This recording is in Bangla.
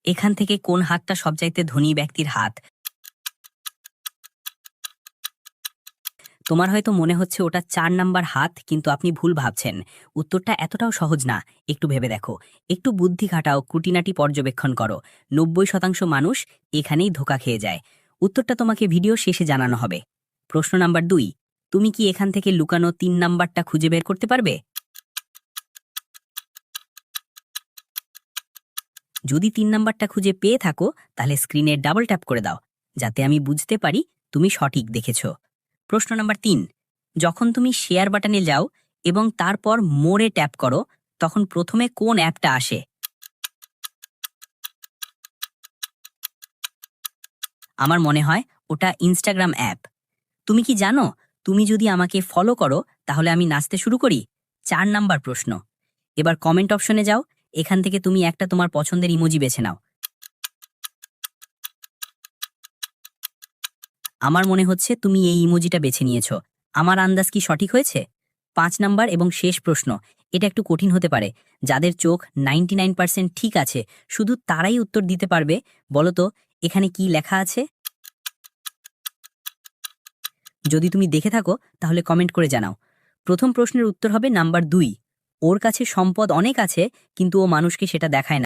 এখান থেকে কোন হাতটা সবচাইতে ধনী ব্যক্তির হাত? তোমার হয়তো মনে হচ্ছে ওটা ৪ নাম্বার হাত, কিন্তু আপনি ভুল ভাবছেন। উত্তরটা এতটাও সহজ না। একটু ভেবে দেখো, একটু বুদ্ধি খাটাও, খুঁটিনাটি পর্যবেক্ষণ করো। ৯০% মানুষ এখানেই ধোঁকা খেয়ে যায়। উত্তরটা তোমাকে ভিডিও শেষে জানানো হবে। প্রশ্ন নাম্বার ২, তুমি কি এখান থেকে লুকানো ৩ নাম্বারটা খুঁজে বের করতে পারবে? যদি ৩ নাম্বারটা খুঁজে পেয়ে থাকো, তাহলে স্ক্রিনে ডাবল ট্যাপ করে দাও, যাতে আমি বুঝতে পারি তুমি সঠিক দেখেছ। প্রশ্ন নাম্বার ৩, যখন তুমি শেয়ার বাটনে যাও এবং তারপর মোড়ে ট্যাপ করো, তখন প্রথমে কোন অ্যাপটা আসে? আমার মনে হয় ওটা ইনস্টাগ্রাম অ্যাপ। তুমি কি জানো, তুমি যদি আমাকে ফলো করো তাহলে আমি নাচতে শুরু করি? ৪ নাম্বার প্রশ্ন। এবার কমেন্ট অপশনে যাও, এখান থেকে তুমি একটা তোমার পছন্দের ইমোজি বেছে নাও। আমার মনে হচ্ছে তুমি এই ইমোজিটা বেছে নিয়েছো। আমার আন্দাজ কি সঠিক হয়েছে? ৫ নাম্বার এবং শেষ প্রশ্ন। এটা একটু কঠিন হতে পারে। যাদের চোখ 99% ঠিক আছে, শুধু তারাই উত্তর দিতে পারবে। বলো তো, এখানে কি লেখা আছে? যদি তুমি দেখে থাকো তাহলে কমেন্ট করে জানাও। প্রথম প্রশ্নের উত্তর হবে নাম্বার ২। ওর কাছে সম্পদ অনেক আছে, কিন্তু ও মানুষকে সেটা দেখায় না।